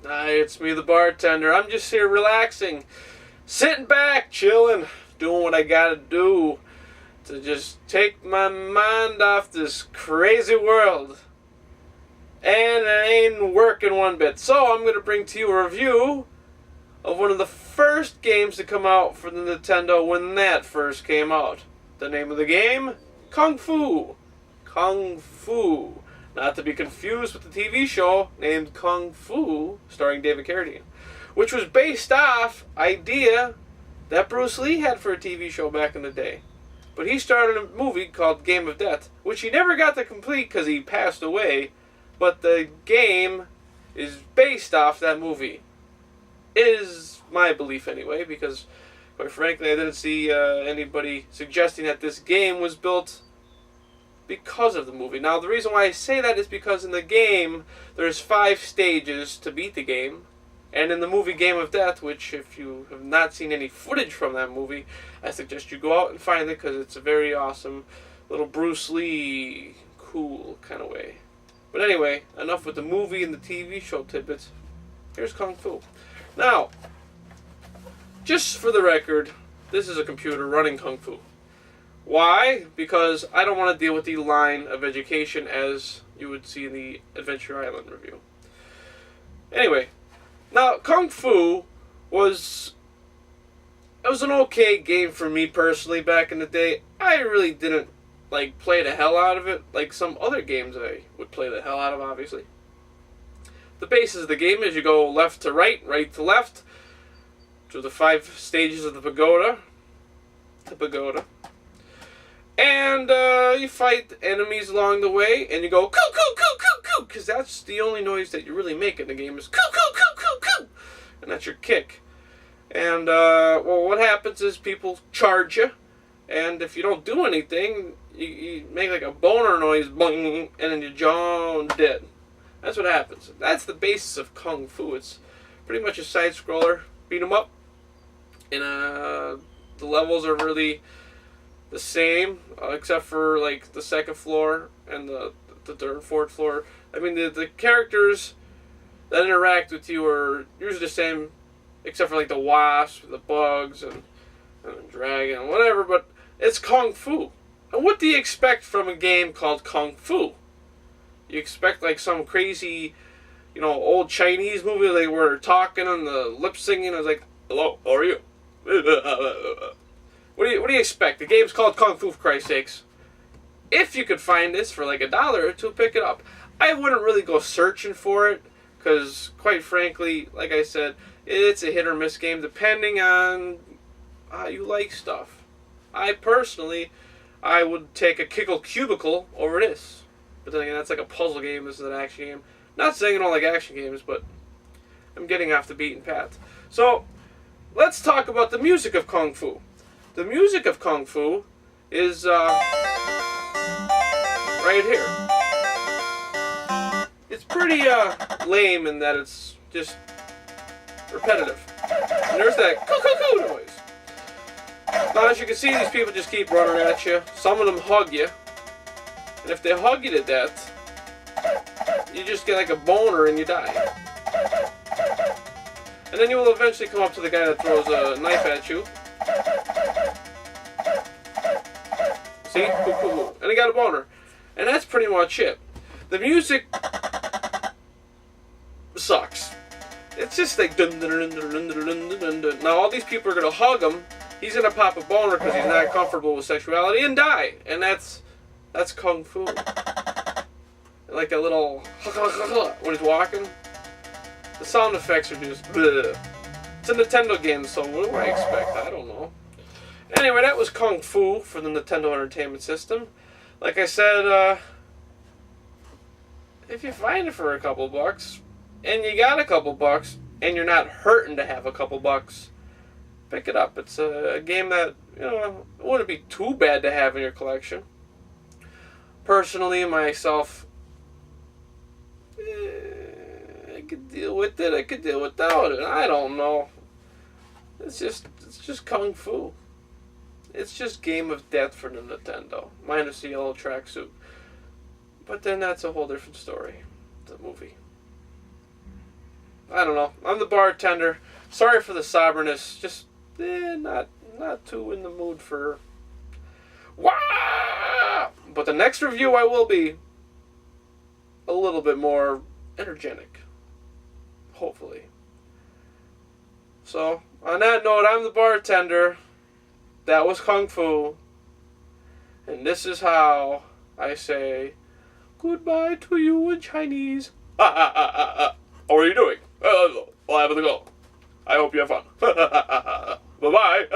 Hi, it's me, the bartender. I'm just here relaxing, sitting back, chilling, doing what I gotta do to just take my mind off this crazy world. And it ain't working one bit. So I'm gonna bring to you a review of one of the first games to come out for the Nintendo when that first came out. The name of the game? Kung Fu. Kung Fu. Not to be confused with the TV show named Kung Fu, starring David Carradine, which was based off idea that Bruce Lee had for a TV show back in the day. But he started a movie called Game of Death, which he never got to complete because he passed away. But the game is based off that movie. Is my belief anyway, because quite frankly I didn't see anybody suggesting that this game was built because of the movie. Now the reason why I say that is because in the game there's 5 stages to beat the game, and in the movie Game of Death, which if you have not seen any footage from that movie, I suggest you go out and find it because it's a very awesome little Bruce Lee cool kind of way. But anyway, enough with the movie and the TV show tidbits. Here's Kung Fu. Now, just for the record, this is a computer running Kung Fu. Why? Because I don't want to deal with the line of education as you would see in the Adventure Island review. Anyway, now Kung Fu was an okay game for me personally back in the day. I really didn't play the hell out of it like some other games I would play the hell out of, obviously. The basis of the game is you go left to right, right to left, through the 5 stages of the pagoda. And you fight enemies along the way, and you go coo coo coo coo coo, because that's the only noise that you really make in the game is coo coo coo coo coo, and that's your kick. And well, what happens is people charge you, and if you don't do anything, you make like a boner noise, boing, and then you jaw dead. That's what happens. That's the basis of Kung Fu. It's pretty much a side scroller, beat 'em up, and the levels are really the same, except for like the second floor and the third and fourth floor. I mean, the characters that interact with you are usually the same, except for like the wasp, the bugs, and dragon, and whatever. But it's Kung Fu. And what do you expect from a game called Kung Fu? You expect like some crazy, old Chinese movie like where they're talking and the lip singing is like, "Hello, how are you?" What do you expect? The game's called Kung Fu, for Christ's sakes. If you could find this for like $1 or $2, pick it up. I wouldn't really go searching for it, because quite frankly, like I said, it's a hit or miss game depending on how you like stuff. I personally, I would take a Kickle Cubicle over this. But then again, that's like a puzzle game, this is an action game. Not saying I don't like action games, but I'm getting off the beaten path. So, let's talk about the music of Kung Fu. The music of Kung Fu is right here. It's pretty lame in that it's just repetitive. And there's that coo-coo-coo noise. Now, as you can see, these people just keep running at you. Some of them hug you. And if they hug you to death, you just get like a boner and you die. And then you will eventually come up to the guy that throws a knife at you. See? And he got a boner. And that's pretty much it. The music sucks. It's just like dun dun dun dun dun dun dun dun. Now all these people are gonna hug him. He's gonna pop a boner because he's not comfortable with sexuality and die. And that's Kung Fu. Like a little when he's walking. The sound effects are just bleh. It's a Nintendo game, so what do I expect? I don't know. Anyway, that was Kung Fu for the Nintendo Entertainment System. Like I said, if you find it for a couple bucks, and you got a couple bucks, and you're not hurting to have a couple bucks, pick it up. It's a game that, it wouldn't be too bad to have in your collection. Personally, myself, I could deal with it, I could deal without it, I don't know. It's just Kung Fu. It's just Game of Death for the Nintendo, minus the yellow tracksuit. But then that's a whole different story, the movie. I don't know. I'm the bartender. Sorry for the somberness. Just not too in the mood for. Wah! But the next review I will be a little bit more energetic. Hopefully. So, on that note, I'm the bartender. That was Kung Fu. And this is how I say goodbye to you in Chinese. How are you doing? Well, have a go. I hope you have fun. Bye-bye.